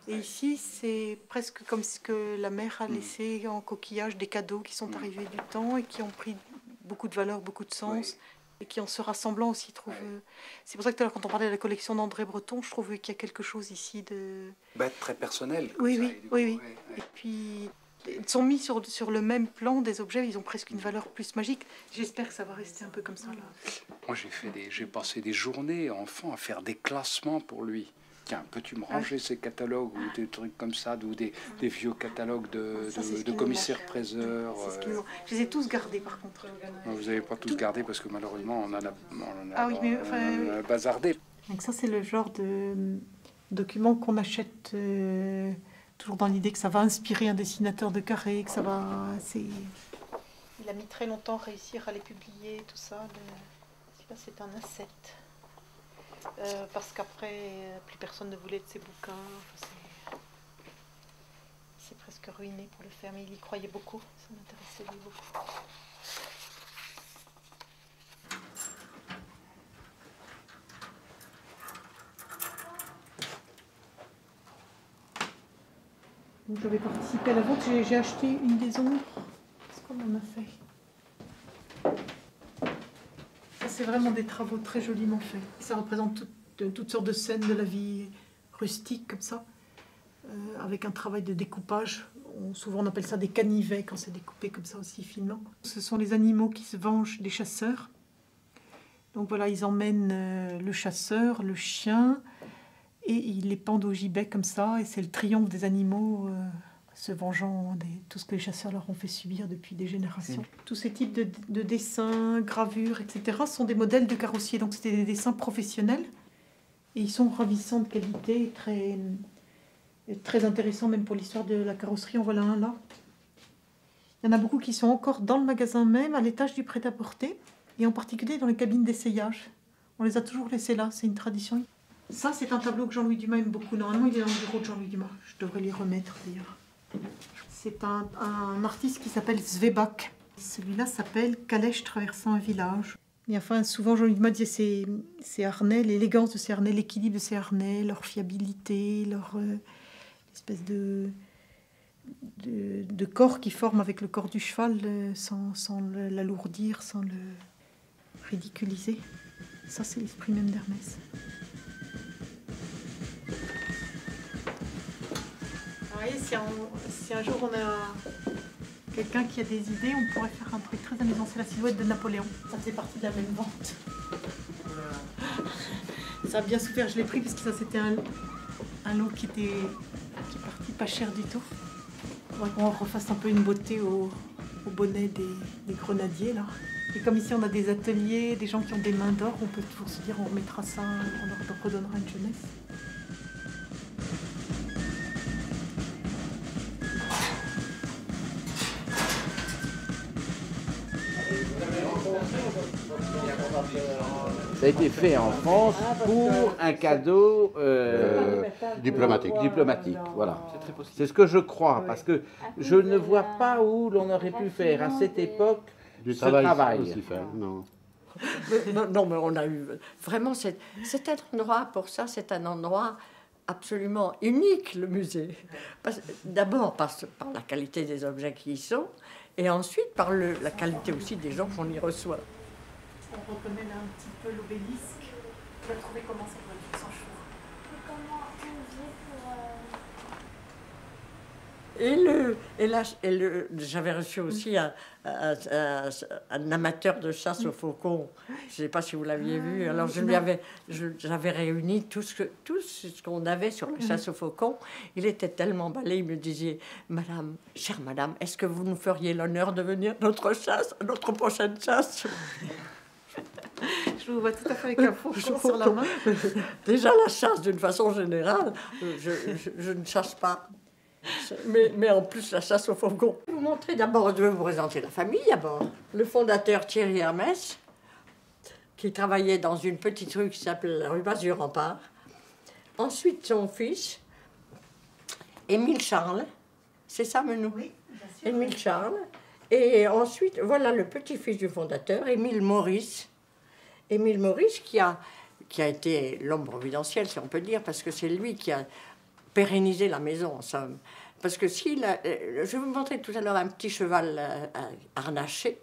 Et ici, c'est presque comme ce que la mère a laissé en coquillage, des cadeaux qui sont arrivés du temps et qui ont pris beaucoup de valeur, beaucoup de sens, et qui en se rassemblant aussi trouvent... C'est pour ça que tout à l'heure, quand on parlait de la collection d'André Breton, je trouve qu'il y a quelque chose ici de... Très personnel. Oui, oui, oui, oui. Et puis, ils sont mis sur le même plan des objets, ils ont presque une valeur plus magique. J'espère que ça va rester un peu comme ça, là. Moi, j'ai passé des journées enfant à faire des classements pour lui. Tiens, peux-tu me ranger ces catalogues ou des trucs comme ça, ou des vieux catalogues de commissaires-priseurs Je les ai tous gardés, par contre. Non, vous n'avez pas tous gardés parce que malheureusement, on en Ah oui, mais on en a bazardé. Donc ça, c'est le genre de document qu'on achète toujours dans l'idée que ça va inspirer un dessinateur de carré, que ça va... Il a mis très longtemps à réussir à les publier, tout ça. Là, c'est un asset. Parce qu'après, plus personne ne voulait de ses bouquins. Enfin, c'est presque ruiné pour le faire, mais il y croyait beaucoup. Ça m'intéressait lui beaucoup. Donc, j'avais participé à la vente, j'ai acheté une des ombres. Qu'est-ce qu'on en a fait? Ça, c'est vraiment des travaux très joliment faits. Ça représente toutes sortes de scènes de la vie rustique, comme ça, avec un travail de découpage. Souvent, on appelle ça des canivets quand c'est découpé comme ça aussi finement. Ce sont les animaux qui se vengent des chasseurs. Donc voilà, ils emmènent le chasseur, le chien, et ils les pendent au gibet comme ça, et c'est le triomphe des animaux se vengeant de tout ce que les chasseurs leur ont fait subir depuis des générations. Tous ces types de dessins, gravures, etc. sont des modèles de carrossiers, donc c'était des dessins professionnels, et ils sont ravissants de qualité, très intéressants même pour l'histoire de la carrosserie. En voilà un là. Il y en a beaucoup qui sont encore dans le magasin même, à l'étage du prêt-à-porter, et en particulier dans les cabines d'essayage. On les a toujours laissés là, c'est une tradition. Ça, c'est un tableau que Jean-Louis Dumas aime beaucoup. Normalement, il est dans le bureau de Jean-Louis Dumas. Je devrais l'y remettre, d'ailleurs. C'est un artiste qui s'appelle Svebak. Celui-là s'appelle Calèche traversant un village. Et enfin, souvent, Jean-Louis Dumas disait ces harnais, l'élégance de ces harnais, l'équilibre de ces harnais, leur fiabilité, leur espèce de corps qui forme avec le corps du cheval sans l'alourdir, sans le ridiculiser. Ça, c'est l'esprit même d'Hermès. Si un jour on a quelqu'un qui a des idées, on pourrait faire un truc très amusant. C'est la silhouette de Napoléon. Ça faisait partie de la même vente. Ça a bien souffert, je l'ai pris parce que ça c'était un lot qui est parti pas cher du tout. Il faudrait qu'on refasse un peu une beauté au bonnet des grenadiers là. Et comme ici on a des ateliers, des gens qui ont des mains d'or, on peut toujours se dire on remettra ça, on leur redonnera une jeunesse. Ça a été fait en France pour un cadeau Diplomatique. diplomatique. Voilà. C'est ce que je crois, parce que je ne vois pas où l'on aurait pu faire à cette époque Du ce travail. travail. Aussi faire, non. Non, mais on a eu... Vraiment, c'est un endroit, pour ça, c'est un endroit absolument unique, le musée. D'abord par la qualité des objets qui y sont, et ensuite par la qualité aussi des gens qu'on y reçoit. On reconnaît là un petit peu l'obélisque. Tu vas trouver comment ça pourrait être sans chevaux. J'avais reçu aussi un amateur de chasse aux faucons. Je ne sais pas si vous l'aviez vu. Alors j'avais réuni tout ce qu'on avait sur la chasse aux faucons. Il était tellement emballé, il me disait, Madame, chère Madame, est-ce que vous nous feriez l'honneur de venir à notre prochaine chasse? Je vous vois tout à fait avec un faucon sur la main. Déjà la chasse, d'une façon générale, je ne chasse pas. Mais en plus, la chasse au faucon. Je vais vous montrer d'abord, je vais vous présenter la famille d'abord. Le fondateur Thierry Hermès, qui travaillait dans une petite rue qui s'appelle la rue Basse-du-Rempart. Ensuite, son fils, Émile Charles. C'est ça, Menou? Oui, bien sûr. Émile Charles. Et ensuite, voilà le petit-fils du fondateur, Émile Maurice. Émile Maurice qui a été l'homme providentiel, si on peut dire, parce que c'est lui qui pérenniser la maison, en somme. Parce que je vais vous montrer tout à l'heure un petit cheval harnaché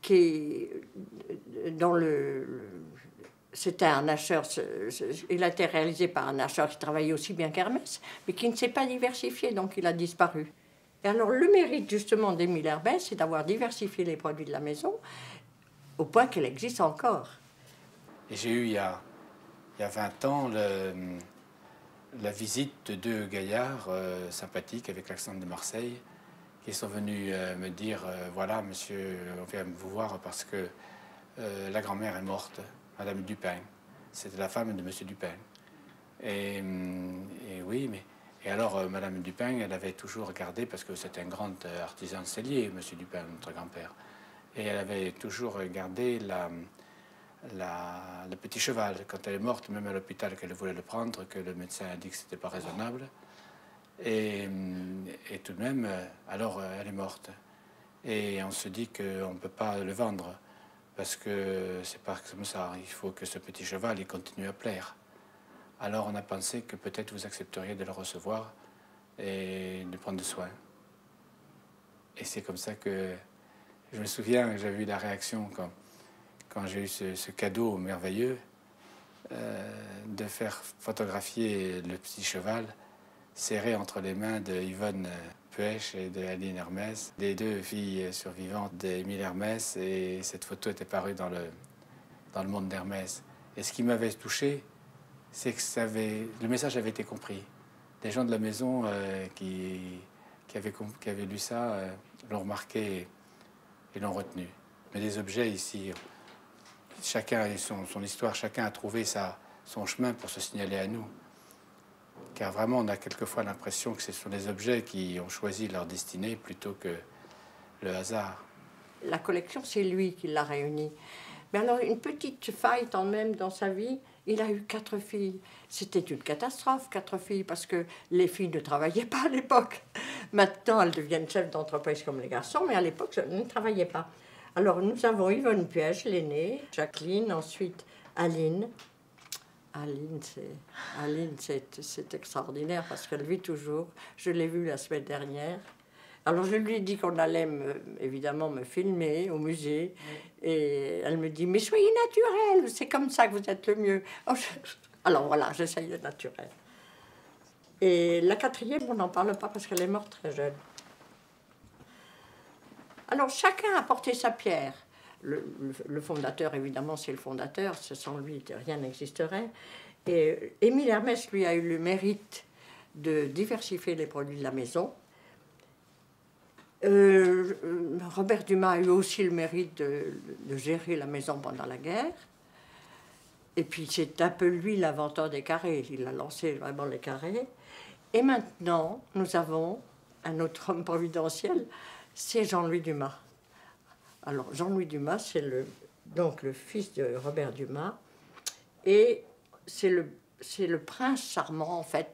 qui dans c'était un harnacheur, il a été réalisé par un harnacheur qui travaillait aussi bien qu'Hermès, mais qui ne s'est pas diversifié, donc il a disparu. Et alors le mérite justement d'Émile Hermès, c'est d'avoir diversifié les produits de la maison, au point qu'elle existe encore. Et j'ai eu il y a 20 ans la visite de deux gaillards sympathiques avec l'accent de Marseille qui sont venus me dire voilà monsieur, on vient vous voir parce que la grand-mère est morte, Madame Dupin. C'était la femme de Monsieur Dupin. Et oui, mais et alors Madame Dupin, elle avait toujours regardé parce que c'était un grand artisan sellier, Monsieur Dupin, notre grand-père, et elle avait toujours regardé le petit cheval. Quand elle est morte, même à l'hôpital, qu'elle voulait le prendre, que le médecin a dit que c'était pas raisonnable. Et tout de même, alors elle est morte. Et on se dit qu'on ne peut pas le vendre, parce que c'est pas comme ça. Il faut que ce petit cheval il continue à plaire. Alors on a pensé que peut-être vous accepteriez de le recevoir et de prendre soin. Et c'est comme ça que je me souviens que j'avais eu la réaction quand j'ai eu ce cadeau merveilleux de faire photographier le petit cheval serré entre les mains de Yvonne Puech et de Aline Hermès, des deux filles survivantes d'Émile Hermès, et cette photo était parue dans le Monde d'Hermès. Et ce qui m'avait touché, c'est que le message avait été compris. Des gens de la maison qui avaient lu ça l'ont remarqué et l'ont retenu. Mais des objets ici, chacun a son histoire, chacun a trouvé son chemin pour se signaler à nous. Car vraiment, on a quelquefois l'impression que ce sont les objets qui ont choisi leur destinée plutôt que le hasard. La collection, c'est lui qui l'a réunie. Mais alors, une petite faille quand même dans sa vie, il a eu 4 filles. C'était une catastrophe, 4 filles, parce que les filles ne travaillaient pas à l'époque. Maintenant, elles deviennent chefs d'entreprise comme les garçons, mais à l'époque, elles ne travaillaient pas. Alors, nous avons Yvonne Puech, l'aînée, Jacqueline, ensuite Aline. Aline, c'est extraordinaire parce qu'elle vit toujours. Je l'ai vue la semaine dernière. Alors je lui ai dit qu'on allait évidemment me filmer au musée. Et elle me dit, mais soyez naturelle, c'est comme ça que vous êtes le mieux. Alors voilà, j'essaye d'être naturelle. Et la 4e, on n'en parle pas parce qu'elle est morte très jeune. Alors chacun a porté sa pierre. Le fondateur, évidemment, c'est le fondateur. Sans lui, rien n'existerait. Et Émile Hermès, lui, a eu le mérite de diversifier les produits de la maison. Robert Dumas a eu aussi le mérite de gérer la maison pendant la guerre. Et puis, c'est un peu lui l'inventeur des carrés. Il a lancé vraiment les carrés. Et maintenant, nous avons un autre homme providentiel, c'est Jean-Louis Dumas. Alors, Jean-Louis Dumas, c'est donc le fils de Robert Dumas, et c'est le prince charmant, en fait,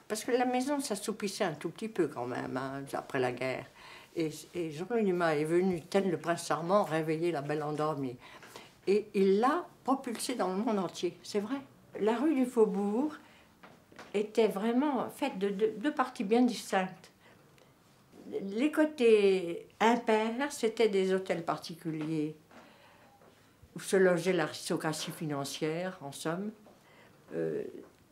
parce que la maison s'assoupissait un tout petit peu quand même, hein, après la guerre. Et Jean-Louis Dumas est venu, tel le prince charmant, réveiller la belle endormie. Et il l'a propulsée dans le monde entier, c'est vrai. La rue du Faubourg était vraiment faite de deux parties bien distinctes. Les côtés impairs, c'était des hôtels particuliers où se logeait l'aristocratie financière, en somme,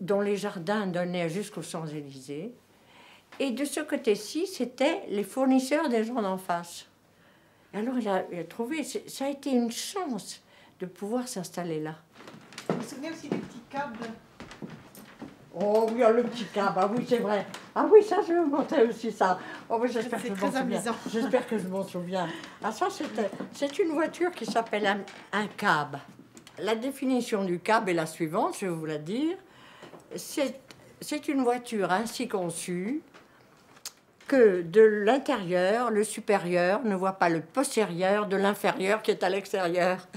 dont les jardins donnaient jusqu'aux Champs-Élysées. Et de ce côté-ci, c'était les fournisseurs des gens d'en face. Et alors il a trouvé, ça a été une chance de pouvoir s'installer là. Vous vous souvenez aussi des petits câbles? Oh oui, le petit cab, ah oui, c'est vrai. Ah oui, ça, je vais vous montrer aussi ça. Oh, oui, j'espère que je m'en souviens. J'espère que je m'en souviens. Ah, ça, c'est une voiture qui s'appelle un cab. La définition du cab est la suivante, je vais vous la dire. C'est une voiture ainsi conçue que de l'intérieur, le supérieur ne voit pas le postérieur de l'inférieur qui est à l'extérieur.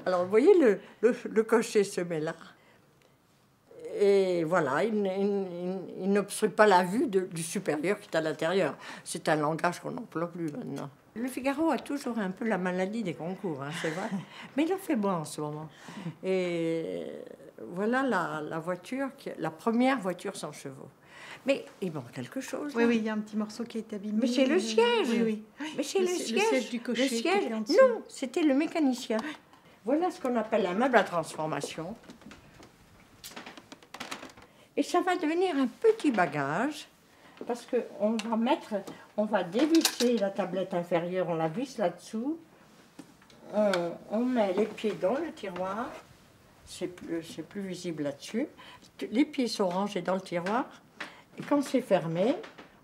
Alors, vous voyez, le cocher se met là. Et voilà, il n'obstrue pas la vue du supérieur qui est à l'intérieur. C'est un langage qu'on n'emploie plus maintenant. Le Figaro a toujours un peu la maladie des concours, hein, c'est vrai. Mais il en fait bon en ce moment. Et voilà la voiture, la première voiture sans chevaux. Mais il manque quelque chose. Oui, oui, il y a un petit morceau qui est abîmé. Mais c'est le siège. Oui, oui. Mais c'est le siège. Le siège du cocher. Le siège. Qui était en dessous. Non, c'était le mécanicien. Voilà ce qu'on appelle un meuble à transformation. Et ça va devenir un petit bagage parce on va dévisser la tablette inférieure, on la visse là-dessous. On met les pieds dans le tiroir. C'est plus visible là-dessus. Les pieds sont rangés dans le tiroir. Et quand c'est fermé,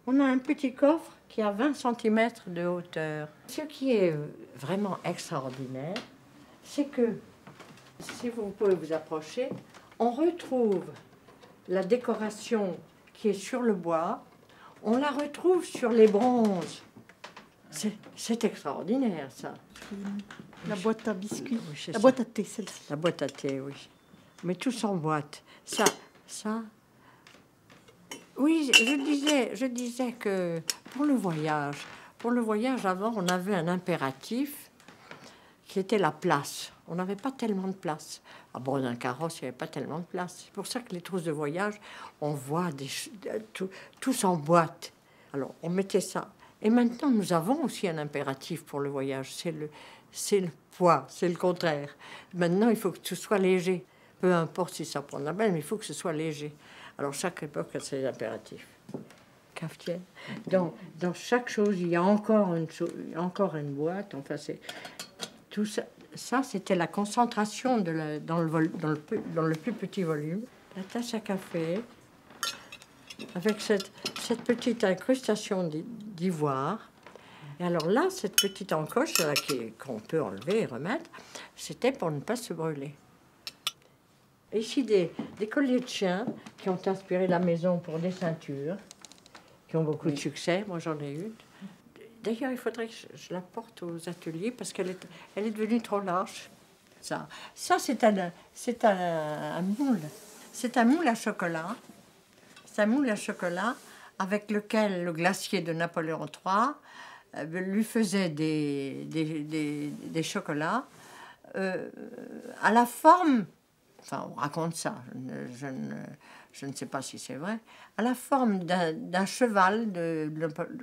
on a un petit coffre qui a 20 cm de hauteur. Ce qui est vraiment extraordinaire, c'est que, si vous pouvez vous approcher, on retrouve la décoration qui est sur le bois, on la retrouve sur les bronzes. C'est extraordinaire, ça. La boîte à biscuits. Oui, la ça. boîte à thé, celle-ci. La boîte à thé, oui. Mais tous en boîte. Ça. Oui, je disais que pour le voyage avant, on avait un impératif qui était la place. On n'avait pas tellement de place. À bord d'un carrosse, il n'y avait pas tellement de place. C'est pour ça que les trousses de voyage, on voit tous en boîte. Alors, on mettait ça. Et maintenant, nous avons aussi un impératif pour le voyage. C'est le poids, c'est le contraire. Maintenant, il faut que tout soit léger. Peu importe si ça prend la belle, mais il faut que ce soit léger. Alors, chaque époque a ses impératifs. Cafetière. Dans chaque chose, il y a encore une boîte. Enfin, c'est tout ça. Ça, c'était la concentration dans le plus petit volume. La tasse à café, avec cette petite incrustation d'ivoire. Et alors là, cette petite encoche qu'on peut enlever et remettre, c'était pour ne pas se brûler. Et ici, des colliers de chien qui ont inspiré la maison pour des ceintures, qui ont beaucoup de succès. Moi, j'en ai une. D'ailleurs, il faudrait que je la porte aux ateliers parce qu'elle est devenue trop large. Ça c'est un moule. C'est un moule à chocolat. C'est un moule à chocolat avec lequel le glacier de Napoléon III lui faisait des chocolats à la forme, enfin on raconte ça, je ne sais pas si c'est vrai, à la forme d'un cheval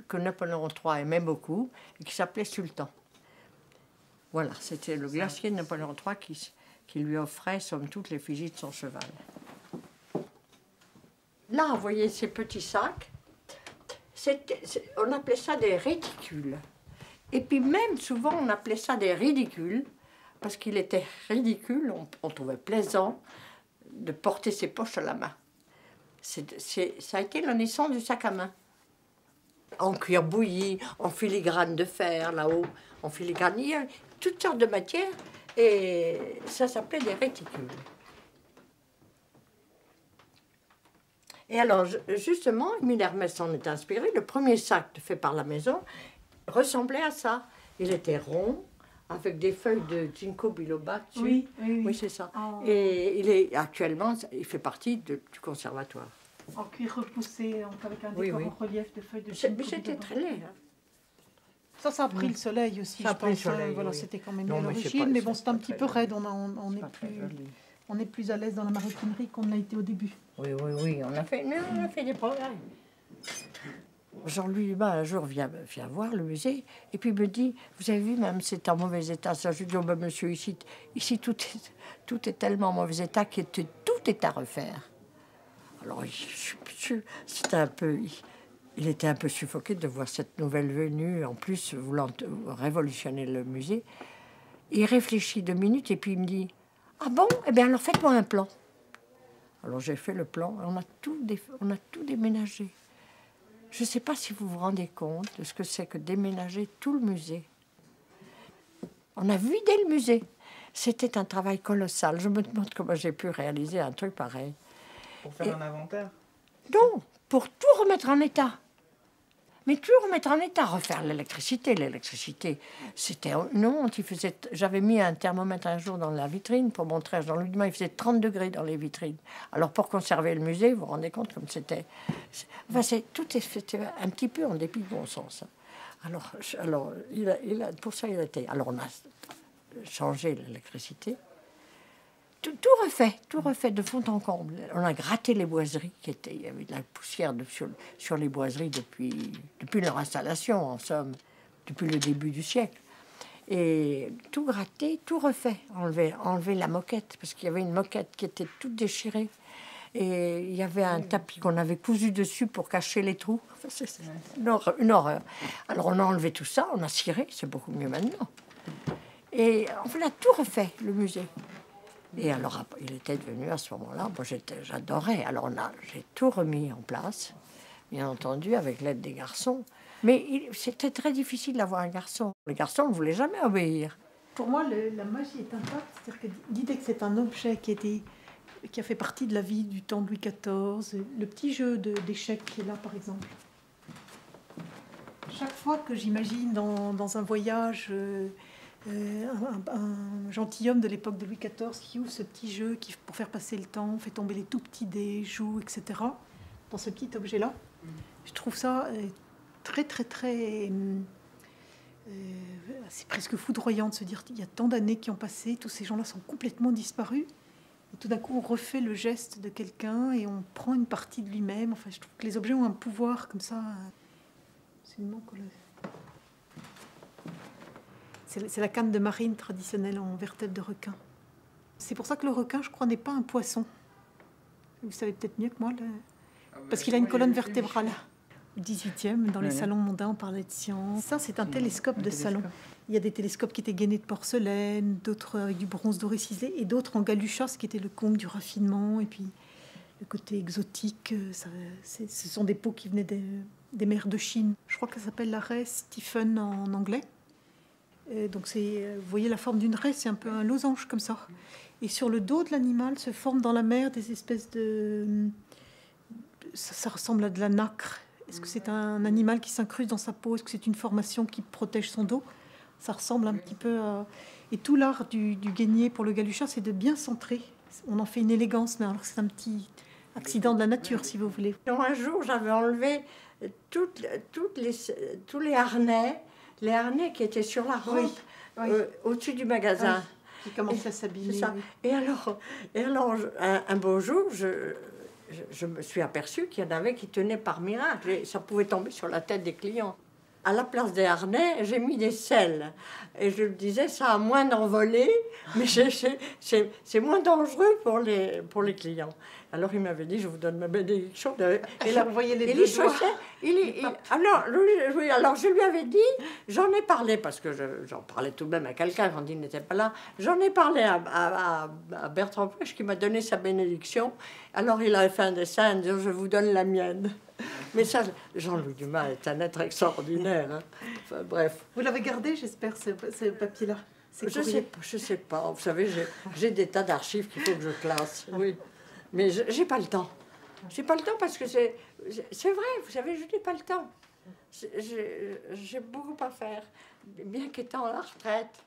que Napoléon III aimait beaucoup et qui s'appelait Sultan. Voilà, c'était le glacier de Napoléon III qui lui offrait, somme toute, l'effigie de son cheval. Là, vous voyez ces petits sacs, on appelait ça des réticules. Et puis même, souvent, on appelait ça des ridicules, parce qu'il était ridicule, on trouvait plaisant de porter ses poches à la main. Ça a été la naissance du sac à main. En cuir bouilli, en filigrane de fer, là-haut, en filigrane, il y a toutes sortes de matières, et ça s'appelait des réticules. Et alors, justement, Émile Hermès s'en est inspiré. Le premier sac fait par la maison ressemblait à ça. Il était rond, avec des feuilles de ginkgo biloba dessus. Oui, c'est ça. Oh. Et actuellement, il fait partie du conservatoire. En cuir repoussé, avec un décor en relief de feuilles de ginkgo biloba. C'était très laid. Hein. Ça a pris le soleil aussi, je pense. Voilà, c'était quand même mieux à l'origine, mais bon, c'est un petit peu raide. On est plus à l'aise dans la maritimerie qu'on l'a été au début. Oui, on a fait des progrès. Jean-Louis Lubin, un jour, vient voir le musée, et puis me dit, vous avez vu, même c'est en mauvais état. Ça, je dis, oh, ben, monsieur, ici tout est tellement en mauvais état que tout est à refaire. Alors, il était un peu suffoqué de voir cette nouvelle venue, en plus, voulant révolutionner le musée. Il réfléchit 2 minutes, et puis il me dit, ah bon? Eh bien, alors faites-moi un plan. Alors j'ai fait le plan, on a tout déménagé. Je ne sais pas si vous vous rendez compte de ce que c'est que déménager tout le musée. On a vidé le musée. C'était un travail colossal. Je me demande comment j'ai pu réaliser un truc pareil. Pour faire un inventaire? Non, pour tout remettre en état. Mais tout remettre en état, refaire l'électricité. L'électricité, c'était une honte. J'avais mis un thermomètre un jour dans la vitrine pour montrer à Jean-Louis Dumas, il faisait 30 degrés dans les vitrines. Alors pour conserver le musée, vous vous rendez compte comme c'était... Enfin, tout est fait un petit peu en dépit de bon sens. Alors pour ça, il a été... Alors on a changé l'électricité. tout refait de fond en comble. On a gratté les boiseries, il y avait de la poussière sur les boiseries depuis leur installation, en somme, depuis le début du siècle. Et tout gratté, tout refait, enlever la moquette, parce qu'il y avait une moquette qui était toute déchirée. Et il y avait un tapis qu'on avait cousu dessus pour cacher les trous. Enfin, c'est une horreur. Alors on a enlevé tout ça, on a ciré, c'est beaucoup mieux maintenant. Et on a tout refait, le musée. Et alors, il était devenu à ce moment-là, moi j'adorais. Alors j'ai tout remis en place, bien entendu, avec l'aide des garçons. Mais c'était très difficile d'avoir un garçon. Les garçons ne voulaient jamais obéir. Pour moi, la magie est intacte. C'est-à-dire que l'idée que c'est un objet qui a fait partie de la vie du temps de Louis XIV, le petit jeu d'échecs qui est là, par exemple. Chaque fois que j'imagine dans un voyage un gentilhomme de l'époque de Louis XIV qui ouvre ce petit jeu qui, pour faire passer le temps, fait tomber les tout petits dés, joue, etc. Dans ce petit objet-là, je trouve ça très, très, très... c'est presque foudroyant de se dire qu'il y a tant d'années qui ont passé, tous ces gens-là sont complètement disparus. Et tout d'un coup, on refait le geste de quelqu'un et on prend une partie de lui-même. Enfin, je trouve que les objets ont un pouvoir comme ça. Absolument colossal. C'est la canne de marine traditionnelle en vertèbre de requin. C'est pour ça que le requin, je crois, n'est pas un poisson. Vous savez peut-être mieux que moi, parce qu'il a une colonne vertébrale. Au XVIIIe, dans les salons mondains, on parlait de science. Ça, c'est un télescope de salon. Il y a des télescopes qui étaient gainés de porcelaine, d'autres avec du bronze doré ciselé, et d'autres en galucha, ce qui était le comble du raffinement, et puis le côté exotique. Ce sont des peaux qui venaient des mers de Chine. Je crois qu'elle s'appelle la raie Stephen en anglais. Et donc vous voyez la forme d'une raie, c'est un peu un losange comme ça. Et sur le dos de l'animal se forment dans la mer des espèces de... Ça ressemble à de la nacre. Est-ce que c'est un animal qui s'incruste dans sa peau? Est-ce que c'est une formation qui protège son dos? Ça ressemble un petit peu à... Et tout l'art du guénier pour le galucha, c'est de bien centrer. On en fait une élégance, mais alors c'est un petit accident de la nature, si vous voulez. Un jour, j'avais enlevé tous les harnais qui étaient sur la rampe, au-dessus du magasin. Qui commençaient à s'abîmer. Et alors un beau jour, je me suis aperçue qu'il y en avait qui tenaient par miracle. Et ça pouvait tomber sur la tête des clients. À la place des harnais, j'ai mis des selles. Et je me disais, ça a moins d'envolée, mais c'est moins dangereux pour les clients. Alors il m'avait dit, je vous donne ma bénédiction. Et là, vous voyez les deux doigts. Alors je lui avais dit, j'en ai parlé, parce que j'en parlais tout de même à quelqu'un quand il n'était pas là. J'en ai parlé à Bertrand Pêche qui m'a donné sa bénédiction. Alors il avait fait un dessin en disant, je vous donne la mienne. Mais ça, Jean-Louis Dumas est un être extraordinaire. Hein. Enfin, bref. Vous l'avez gardé, j'espère, ce papier-là? Je sais pas. Vous savez, j'ai des tas d'archives qu'il faut que je classe. Oui. Mais j'ai pas le temps. J'ai pas le temps parce que c'est vrai, vous savez, je n'ai pas le temps. J'ai beaucoup à faire, bien qu'étant à la retraite.